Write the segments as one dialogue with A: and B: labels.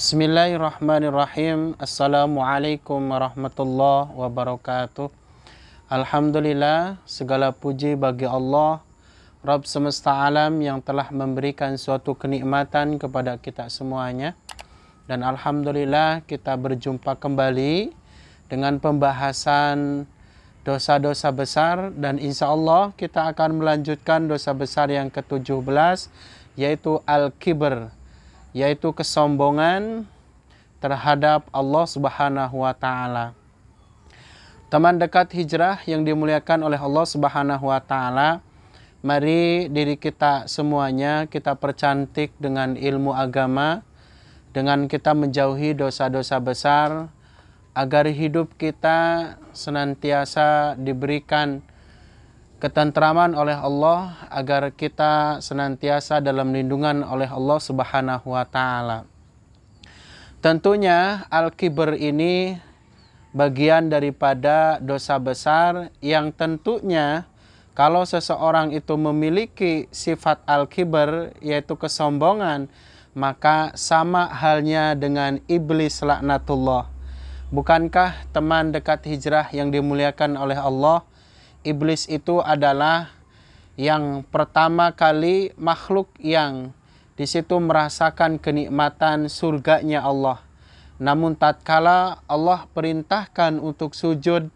A: Bismillahirrahmanirrahim. Assalamualaikum warahmatullahi wabarakatuh. Alhamdulillah, segala puji bagi Allah, Rabb semesta alam yang telah memberikan suatu kenikmatan kepada kita semuanya. Dan Alhamdulillah kita berjumpa kembali dengan pembahasan dosa-dosa besar. Dan insya Allah kita akan melanjutkan dosa besar yang ke-17, yaitu Al-Kibr, yaitu kesombongan terhadap Allah Subhanahu wa Ta'ala. Teman dekat hijrah yang dimuliakan oleh Allah Subhanahu wa Ta'ala, mari diri kita semuanya kita percantik dengan ilmu agama, dengan kita menjauhi dosa-dosa besar, agar hidup kita senantiasa diberikan ketentraman oleh Allah, agar kita senantiasa dalam lindungan oleh Allah Subhanahu wa Ta'ala. Tentunya Al-Kibr ini bagian daripada dosa besar yang tentunya kalau seseorang itu memiliki sifat Al-Kibr, yaitu kesombongan, maka sama halnya dengan iblis laknatullah. Bukankah teman dekat hijrah yang dimuliakan oleh Allah, iblis itu adalah yang pertama kali makhluk yang di situ merasakan kenikmatan surganya Allah. Namun tatkala Allah perintahkan untuk sujud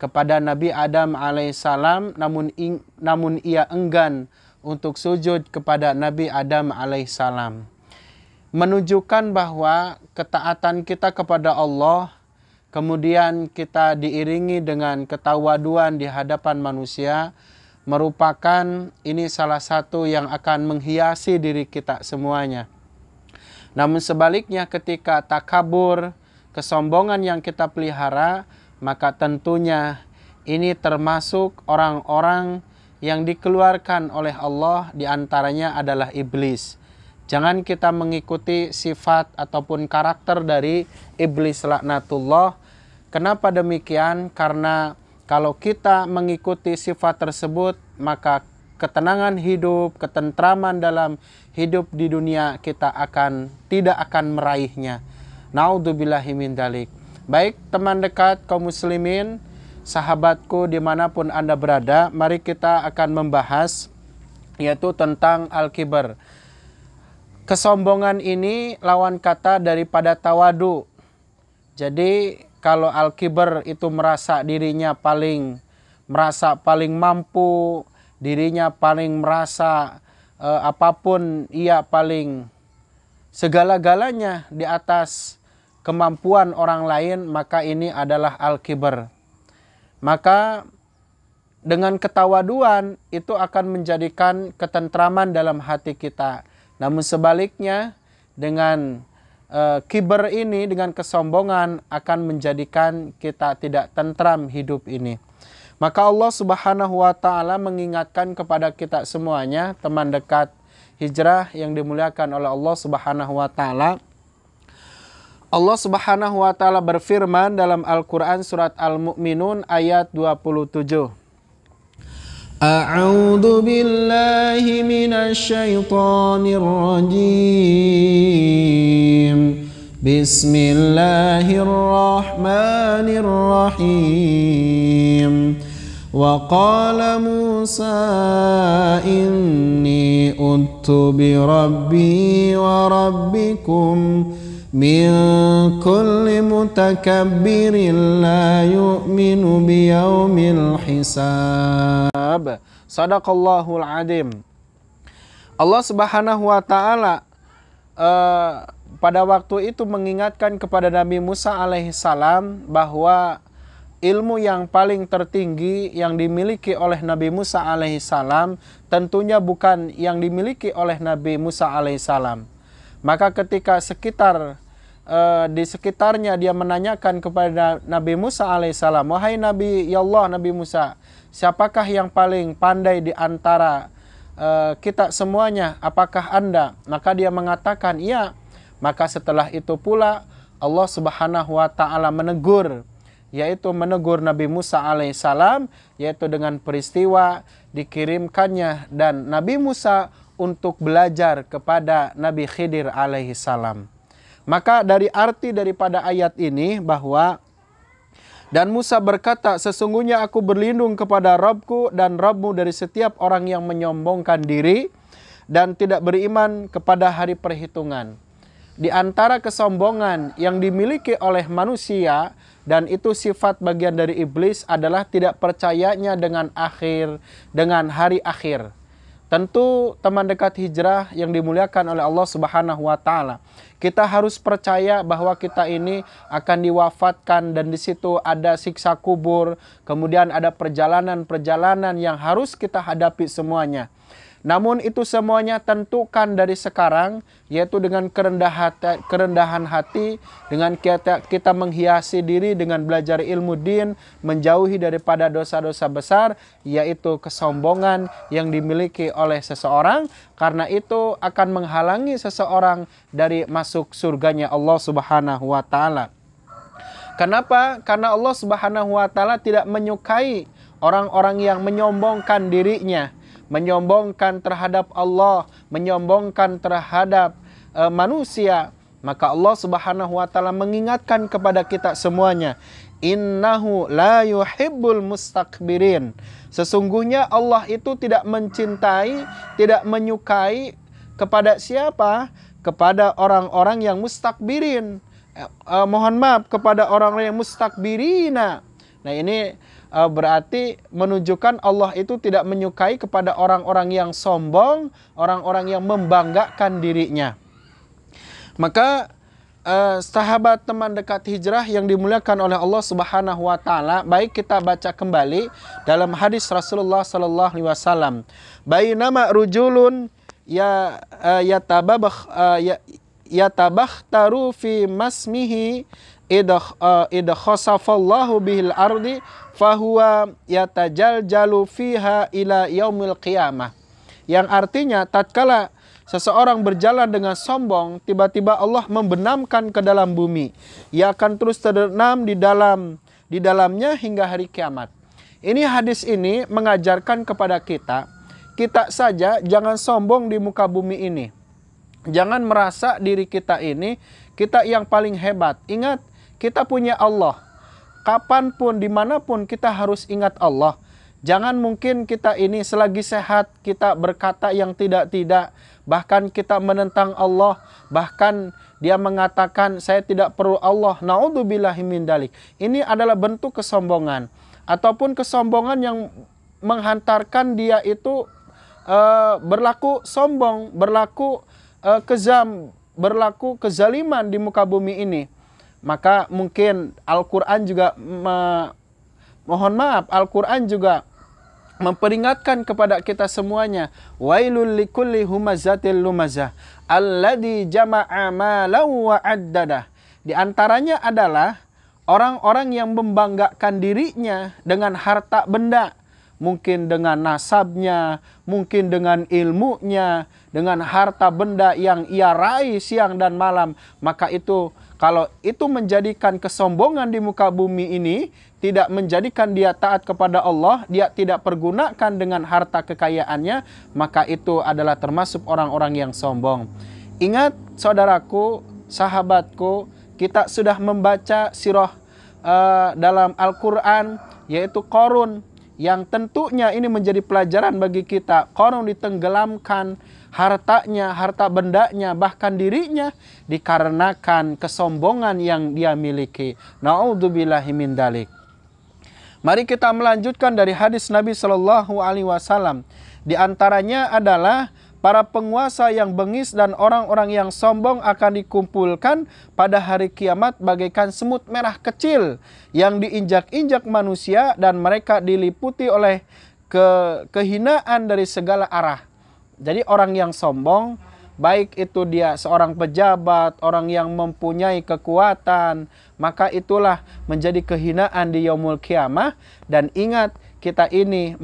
A: kepada Nabi Adam alaihissalam, namun ia enggan untuk sujud kepada Nabi Adam alaihissalam, menunjukkan bahwa ketaatan kita kepada Allah kemudian kita diiringi dengan ketawaduan di hadapan manusia, merupakan ini salah satu yang akan menghiasi diri kita semuanya. Namun sebaliknya ketika takabur, kesombongan yang kita pelihara, maka tentunya ini termasuk orang-orang yang dikeluarkan oleh Allah, diantaranya adalah iblis. Jangan kita mengikuti sifat ataupun karakter dari iblis laknatullah. Kenapa demikian? Karena kalau kita mengikuti sifat tersebut, maka ketenangan hidup, ketentraman dalam hidup di dunia kita tidak akan meraihnya. Naudzubillahi min dzalik. Baik teman dekat kaum muslimin, sahabatku dimanapun Anda berada, mari kita akan membahas yaitu tentang Al-Kibr. Kesombongan ini lawan kata daripada tawadu. Jadi kalau Al-Kibr itu merasa dirinya paling mampu, dirinya paling merasa apapun ia paling segala-galanya di atas kemampuan orang lain, maka ini adalah Al-Kibr. Maka dengan ketawaduan itu akan menjadikan ketentraman dalam hati kita. Namun sebaliknya dengan kibr ini, dengan kesombongan akan menjadikan kita tidak tentram hidup ini. Maka Allah Subhanahu wa Ta'ala mengingatkan kepada kita semuanya, teman dekat hijrah yang dimuliakan oleh Allah Subhanahu wa Ta'ala. Allah Subhanahu wa Ta'ala berfirman dalam Al-Quran surat Al-Mu'minun ayat 27. A'udzu billahi minasy syaithanir rajim. Bismillahirrahmanirrahim. Wa qala Musa inni uttu bi rabbi wa rabbikum min kulli mutakabbirin la yu'minu biyaumil hisab. Sadaqallahul adim. Allah Subhanahu wa Ta'ala pada waktu itu mengingatkan kepada Nabi Musa alaihissalam bahwa ilmu yang paling tertinggi yang dimiliki oleh Nabi Musa alaihissalam tentunya bukan yang dimiliki oleh Nabi Musa alaihissalam. Maka ketika di sekitarnya dia menanyakan kepada Nabi Musa alaihissalam, wahai Nabi, ya Allah Nabi Musa, siapakah yang paling pandai di antara kita semuanya? Apakah Anda? Maka dia mengatakan, iya. Maka setelah itu pula Allah Subhanahu wa Ta'ala menegur Nabi Musa alaihissalam, yaitu dengan peristiwa dikirimkannya dan Nabi Musa untuk belajar kepada Nabi Khidir alaihissalam. Maka dari arti daripada ayat ini bahwa dan Musa berkata, sesungguhnya aku berlindung kepada Rabbku dan Rabbmu dari setiap orang yang menyombongkan diri dan tidak beriman kepada hari perhitungan. Di antara kesombongan yang dimiliki oleh manusia, dan itu sifat bagian dari iblis, adalah tidak percayanya dengan akhir, dengan hari akhir. Tentu teman dekat hijrah yang dimuliakan oleh Allah Subhanahu wa taala, kita harus percaya bahwa kita ini akan diwafatkan dan di situ ada siksa kubur, kemudian ada perjalanan-perjalanan yang harus kita hadapi semuanya. Namun itu semuanya tentukan dari sekarang, yaitu dengan kerendahan hati, dengan kita menghiasi diri dengan belajar ilmu din, menjauhi daripada dosa-dosa besar, yaitu kesombongan yang dimiliki oleh seseorang, karena itu akan menghalangi seseorang dari masuk surganya Allah Subhanahu wa taala. Kenapa? Karena Allah Subhanahu wa taala tidak menyukai orang-orang yang menyombongkan dirinya, menyombongkan terhadap Allah, menyombongkan terhadap manusia. Maka Allah Subhanahu wa taala mengingatkan kepada kita semuanya, innahu la yuhibbul mustakbirin. Sesungguhnya Allah itu tidak mencintai, tidak menyukai kepada siapa? Kepada orang-orang yang mustakbirin. Mohon maaf, kepada orang-orang yang mustakbirina. Nah, ini berarti menunjukkan Allah itu tidak menyukai kepada orang-orang yang sombong, orang-orang yang membanggakan dirinya. Maka sahabat teman dekat hijrah yang dimuliakan oleh Allah Subhanahu wa taala, baik kita baca kembali dalam hadis Rasulullah sallallahu alaihi wasallam. Bainama rujulun yatabakhtaru fi masmihi idha khasafallahu bihil ardi fahuwa yatajaljalu fiha ila yaumil qiyamah. Yang artinya tatkala seseorang berjalan dengan sombong, tiba-tiba Allah membenamkan ke dalam bumi. Ia akan terus terbenam di dalamnya hingga hari kiamat. Ini hadis ini mengajarkan kepada kita saja jangan sombong di muka bumi ini. Jangan merasa diri kita ini kita yang paling hebat. Ingat, kita punya Allah. Kapanpun, dimanapun kita harus ingat Allah. Jangan mungkin kita ini selagi sehat kita berkata yang tidak-tidak. Bahkan kita menentang Allah. Bahkan dia mengatakan saya tidak perlu Allah. Na'udzubillahi min dzalik. Ini adalah bentuk kesombongan. Ataupun kesombongan yang menghantarkan dia itu berlaku sombong, berlaku berlaku kezaliman di muka bumi ini. Maka mungkin Al-Quran juga mohon maaf, Al-Quran juga memperingatkan kepada kita semuanya, wailul likulli humazatil lumazah alladzi jama'a malan wa addadah. Di antaranya adalah orang-orang yang membanggakan dirinya dengan harta benda, mungkin dengan nasabnya, mungkin dengan ilmunya, dengan harta benda yang ia raih siang dan malam. Maka itu, kalau itu menjadikan kesombongan di muka bumi ini, tidak menjadikan dia taat kepada Allah, dia tidak pergunakan dengan harta kekayaannya, maka itu adalah termasuk orang-orang yang sombong. Ingat saudaraku, sahabatku, kita sudah membaca sirah dalam Al-Quran, yaitu Qarun, yang tentunya ini menjadi pelajaran bagi kita. Qarun ditenggelamkan hartanya, harta bendanya, bahkan dirinya dikarenakan kesombongan yang dia miliki. Na'udzubillahi min dzalik. Mari kita melanjutkan dari hadis Nabi Shallallahu Alaihi Wasallam. Di antaranya adalah para penguasa yang bengis dan orang-orang yang sombong akan dikumpulkan pada hari kiamat bagaikan semut merah kecil yang diinjak-injak manusia dan mereka diliputi oleh kehinaan dari segala arah. Jadi orang yang sombong, baik itu dia seorang pejabat, orang yang mempunyai kekuatan, maka itulah menjadi kehinaan di yaumul qiyamah. Dan ingat, kita ini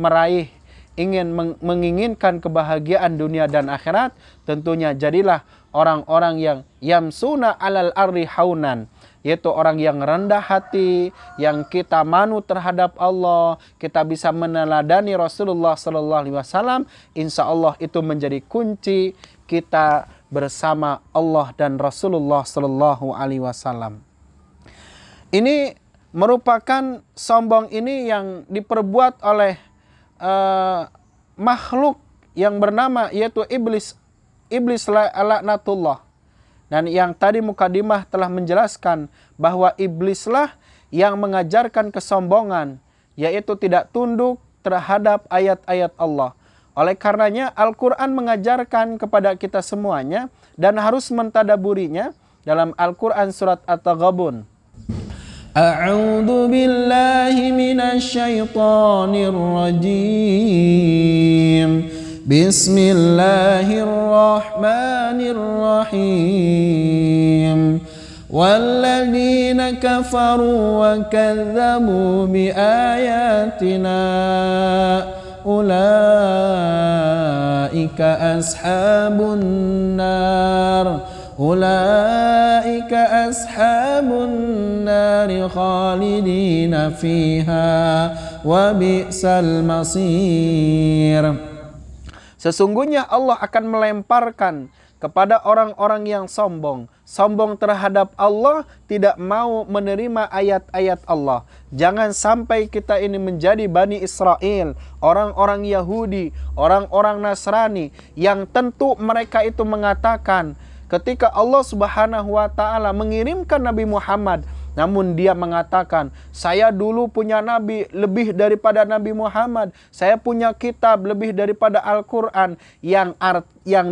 A: menginginkan kebahagiaan dunia dan akhirat, tentunya jadilah orang-orang yang yamsuna alal ardi haunan, yaitu orang yang rendah hati, yang kita manut terhadap Allah, kita bisa meneladani Rasulullah sallallahu alaihi wasallam. Insya Allah itu menjadi kunci kita bersama Allah dan Rasulullah Sallallahu Alaihi Wasallam. Ini merupakan sombong ini yang diperbuat oleh makhluk yang bernama yaitu iblis laknatullah. Dan yang tadi mukadimah telah menjelaskan bahwa iblislah yang mengajarkan kesombongan, yaitu tidak tunduk terhadap ayat-ayat Allah. Oleh karenanya Al-Quran mengajarkan kepada kita semuanya dan harus mentadaburinya dalam Al-Quran surat At-Taghabun. A'udzu billahi minasyaitonir rajim. Bismillahirrahmanirrahim. Walladzina kafaru wa kadzabu biayatina ulaika ashabun nar. Ulaika ashabun nari khalidina fiha wa bi'sal masir. Sesungguhnya Allah akan melemparkan kepada orang-orang yang sombong terhadap Allah, tidak mau menerima ayat-ayat Allah. Jangan sampai kita ini menjadi Bani Israel, orang-orang Yahudi, orang-orang Nasrani, yang tentu mereka itu mengatakan ketika Allah Subhanahu wa Ta'ala mengirimkan Nabi Muhammad, namun dia mengatakan, saya dulu punya nabi lebih daripada Nabi Muhammad, saya punya kitab lebih daripada Al-Quran, yang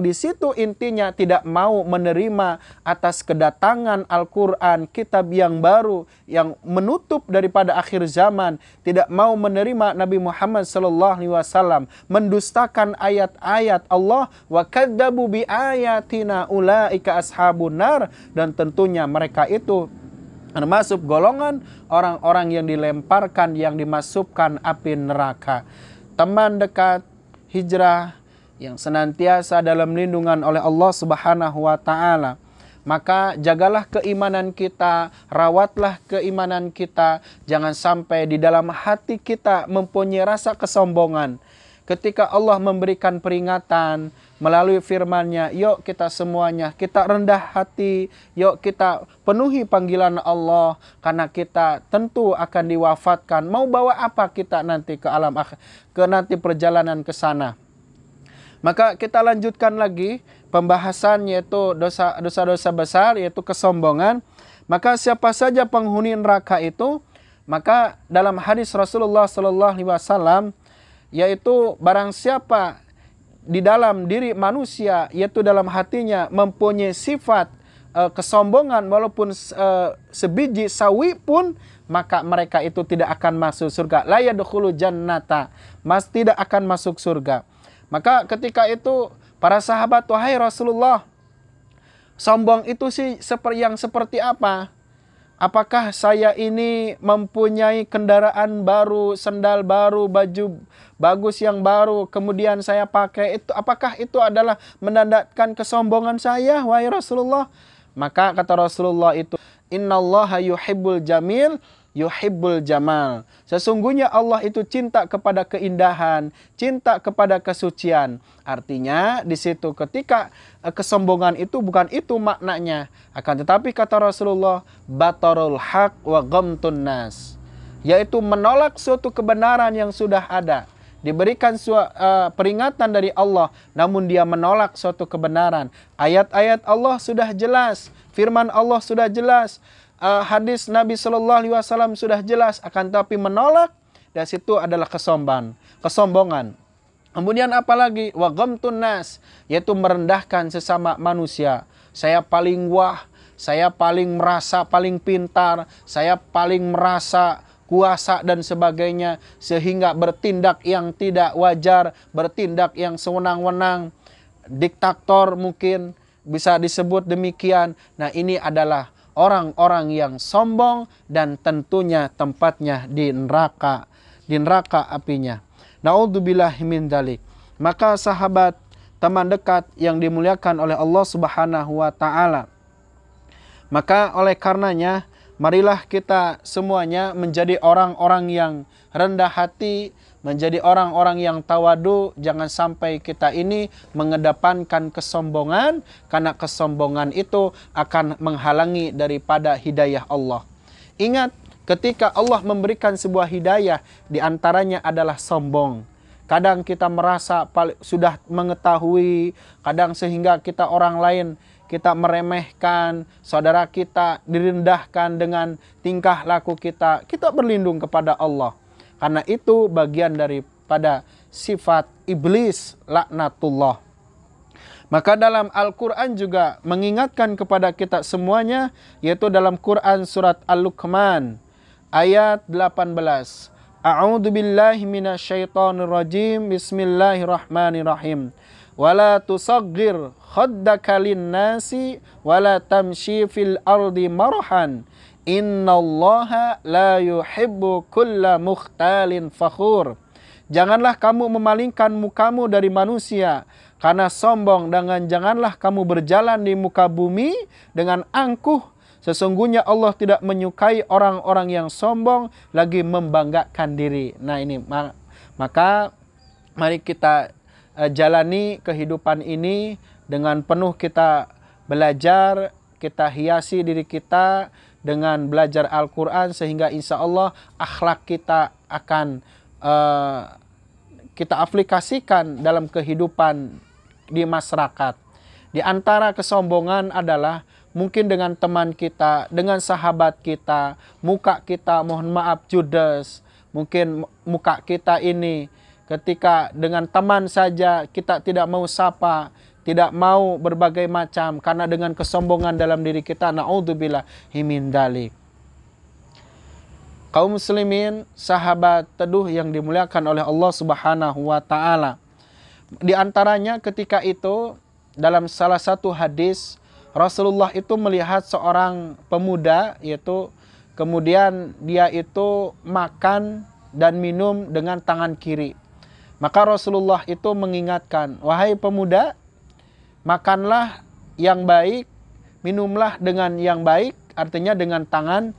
A: di situ intinya tidak mau menerima atas kedatangan Al-Quran, kitab yang baru yang menutup daripada akhir zaman, tidak mau menerima Nabi Muhammad sallallahu alaihi wasallam, mendustakan ayat-ayat Allah, wa kadzabu bi ayatina ulaika ashabun nar, dan tentunya mereka itu termasuk golongan orang-orang yang dilemparkan, yang dimasukkan api neraka. Teman dekat hijrah yang senantiasa dalam lindungan oleh Allah Subhanahu wa Ta'ala, maka jagalah keimanan kita, rawatlah keimanan kita, jangan sampai di dalam hati kita mempunyai rasa kesombongan. Ketika Allah memberikan peringatan melalui firman-Nya, yuk kita semuanya, kita rendah hati, yuk kita penuhi panggilan Allah, karena kita tentu akan diwafatkan. Mau bawa apa kita nanti ke alam akhir, ke nanti perjalanan ke sana. Maka kita lanjutkan lagi pembahasan, yaitu dosa-dosa besar, yaitu kesombongan. Maka siapa saja penghuni neraka itu, maka dalam hadis Rasulullah Sallallahu Alaihi Wasallam, yaitu barang siapa di dalam diri manusia, yaitu dalam hatinya mempunyai sifat kesombongan walaupun sebiji sawi pun, maka mereka itu tidak akan masuk surga. La yadkhulu jannata, tidak akan masuk surga. Maka ketika itu para sahabat, wahai Rasulullah, sombong itu sih seperti apa? Apakah saya ini mempunyai kendaraan baru, sendal baru, baju bagus yang baru, kemudian saya pakai itu, apakah itu adalah menandakan kesombongan saya, wahai Rasulullah? Maka kata Rasulullah itu, innallaha yuhibbul jamil, yuhibbul jamal. Sesungguhnya Allah itu cinta kepada keindahan, cinta kepada kesucian. Artinya di situ ketika kesombongan itu bukan itu maknanya, akan tetapi kata Rasulullah, batarul haq wa ghamtun nas, yaitu menolak suatu kebenaran yang sudah ada. Diberikan peringatan dari Allah, namun dia menolak suatu kebenaran. Ayat-ayat Allah sudah jelas, firman Allah sudah jelas, hadis Nabi Shallallahu Alaihi Wasallam sudah jelas, akan tapi menolak, dan situ adalah kesombongan. Kemudian apalagi wa ghamtun nas, yaitu merendahkan sesama manusia. Saya paling wah, saya paling merasa paling pintar, saya paling merasa kuasa dan sebagainya, sehingga bertindak yang tidak wajar, bertindak yang sewenang-wenang, diktator mungkin bisa disebut demikian. Nah, ini adalah orang-orang yang sombong dan tentunya tempatnya di neraka apinya. Na'udzubillahi min dzalik. Maka sahabat, teman dekat yang dimuliakan oleh Allah Subhanahu wa Ta'ala, maka oleh karenanya marilah kita semuanya menjadi orang-orang yang rendah hati, menjadi orang-orang yang tawadu. Jangan sampai kita ini mengedepankan kesombongan, karena kesombongan itu akan menghalangi daripada hidayah Allah. Ingat, ketika Allah memberikan sebuah hidayah, diantaranya adalah sombong. Kadang kita merasa sudah mengetahui, kadang sehingga kita orang lain, kita meremehkan, saudara kita direndahkan dengan tingkah laku kita. Kita berlindung kepada Allah. Karena itu bagian daripada sifat iblis, laknatullah. Maka dalam Al-Quran juga mengingatkan kepada kita semuanya, yaitu dalam Quran surat Al-Luqman ayat 18. A'udzu billahi minasyaitonir rajim. Bismillahirrahmanirrahim. Wala tusaghir khaddaka lin-nasi wala tamshi fil ardi marhan. Innallaha la yuhibbu kulla mukhtalin fakhur. Janganlah kamu memalingkan mukamu dari manusia karena sombong, dan janganlah kamu berjalan di muka bumi dengan angkuh. Sesungguhnya Allah tidak menyukai orang-orang yang sombong lagi membanggakan diri. Nah ini, maka mari kita jalani kehidupan ini dengan penuh kita belajar, kita hiasi diri kita dengan belajar Al-Quran, sehingga insya Allah akhlak kita akan kita aplikasikan dalam kehidupan di masyarakat. Di antara kesombongan adalah mungkin dengan teman kita, dengan sahabat kita, muka kita mohon maaf judes. Mungkin muka kita ini ketika dengan teman saja kita tidak mau sapa, tidak mau berbagai macam, karena dengan kesombongan dalam diri kita. Na'udzubillahi min dzalik. Kaum muslimin, sahabat teduh yang dimuliakan oleh Allah Subhanahu wa taala. Di antaranya ketika itu dalam salah satu hadis, Rasulullah itu melihat seorang pemuda, yaitu kemudian dia itu makan dan minum dengan tangan kiri. Maka Rasulullah itu mengingatkan, wahai pemuda, makanlah yang baik, minumlah dengan yang baik, artinya dengan tangan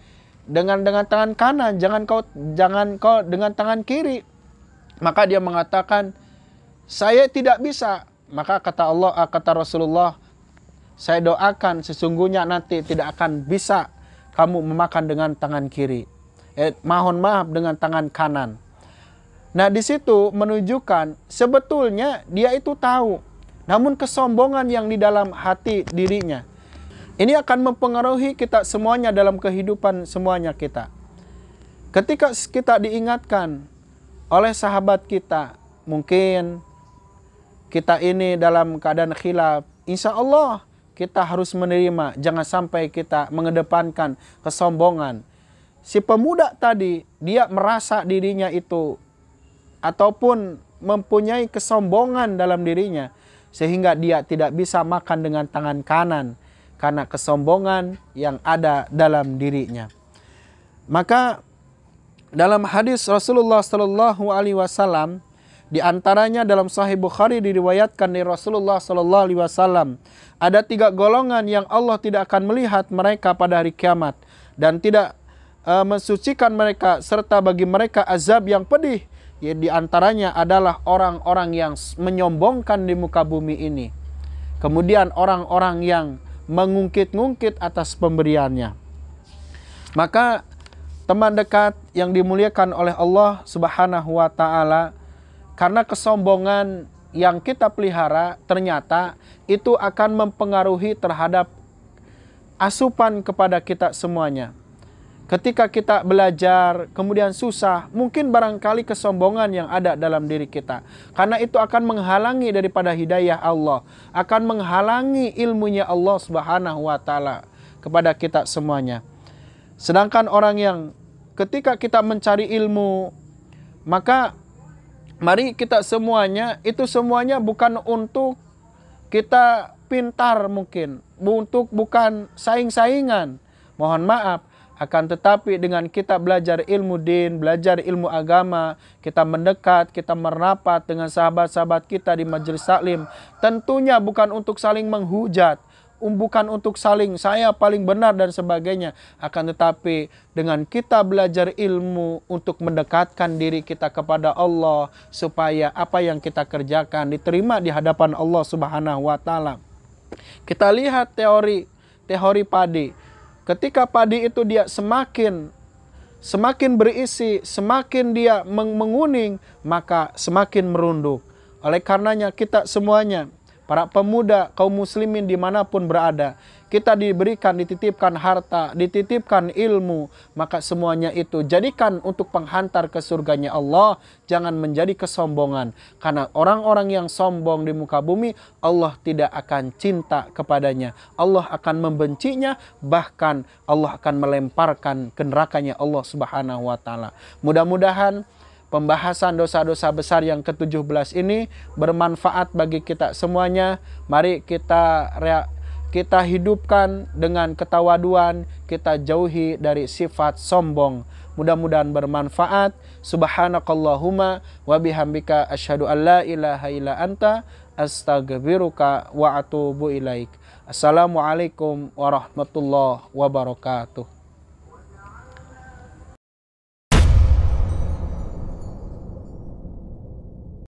A: tangan kanan, jangan kau dengan tangan kiri. Maka dia mengatakan, saya tidak bisa. Maka kata Rasulullah, saya doakan sesungguhnya nanti tidak akan bisa kamu memakan dengan tangan kiri. Mohon maaf, dengan tangan kanan. Nah di situ menunjukkan sebetulnya dia itu tahu, namun kesombongan yang di dalam hati dirinya ini akan mempengaruhi kita semuanya dalam kehidupan semuanya kita. Ketika kita diingatkan oleh sahabat kita, mungkin kita ini dalam keadaan khilaf, insya Allah kita harus menerima, jangan sampai kita mengedepankan kesombongan. Si pemuda tadi, dia merasa dirinya itu ataupun mempunyai kesombongan dalam dirinya, sehingga dia tidak bisa makan dengan tangan kanan karena kesombongan yang ada dalam dirinya. Maka dalam hadis Rasulullah Sallallahu Alaihi Wasallam, di antaranya dalam Sahih Bukhari diriwayatkan dari Rasulullah Sallallahu Alaihi Wasallam, ada 3 golongan yang Allah tidak akan melihat mereka pada hari kiamat dan tidak mensucikan mereka, serta bagi mereka azab yang pedih. Ya, di antaranya adalah orang-orang yang menyombongkan di muka bumi ini. Kemudian orang-orang yang mengungkit-ungkit atas pemberiannya. Maka teman dekat yang dimuliakan oleh Allah Subhanahu wa taala, karena kesombongan yang kita pelihara ternyata itu akan mempengaruhi terhadap asupan kepada kita semuanya. Ketika kita belajar kemudian susah, mungkin barangkali kesombongan yang ada dalam diri kita. Karena itu akan menghalangi daripada hidayah Allah, akan menghalangi ilmunya Allah Subhanahu wa taala kepada kita semuanya. Sedangkan orang yang ketika kita mencari ilmu, maka mari kita semuanya, itu semuanya bukan untuk kita pintar mungkin, bukan saing-saingan, mohon maaf. Akan tetapi dengan kita belajar ilmu din, belajar ilmu agama, kita mendekat, kita merapat dengan sahabat-sahabat kita di majelis taklim, tentunya bukan untuk saling menghujat, bukan untuk saling saya paling benar dan sebagainya, akan tetapi dengan kita belajar ilmu untuk mendekatkan diri kita kepada Allah supaya apa yang kita kerjakan diterima di hadapan Allah Subhanahu wa taala. Kita lihat teori padi. Ketika padi itu dia semakin berisi, semakin dia menguning, maka semakin merunduk. Oleh karenanya kita semuanya, para pemuda kaum muslimin dimanapun berada, kita diberikan, dititipkan harta, dititipkan ilmu, maka semuanya itu jadikan untuk penghantar ke surganya Allah. Jangan menjadi kesombongan, karena orang-orang yang sombong di muka bumi, Allah tidak akan cinta kepadanya, Allah akan membencinya, bahkan Allah akan melemparkan ke nerakanya Allah Subhanahu wa taala. Mudah-mudahan pembahasan dosa-dosa besar yang ke-17 ini bermanfaat bagi kita semuanya. Mari kita hidupkan dengan ketawaduan, kita jauhi dari sifat sombong. Mudah-mudahan bermanfaat. Subhanakallahumma wa bihamdika asyhadu an la ilaha illa anta astaghfiruka wa atubu ilaik. Assalamualaikum warahmatullahi wabarakatuh.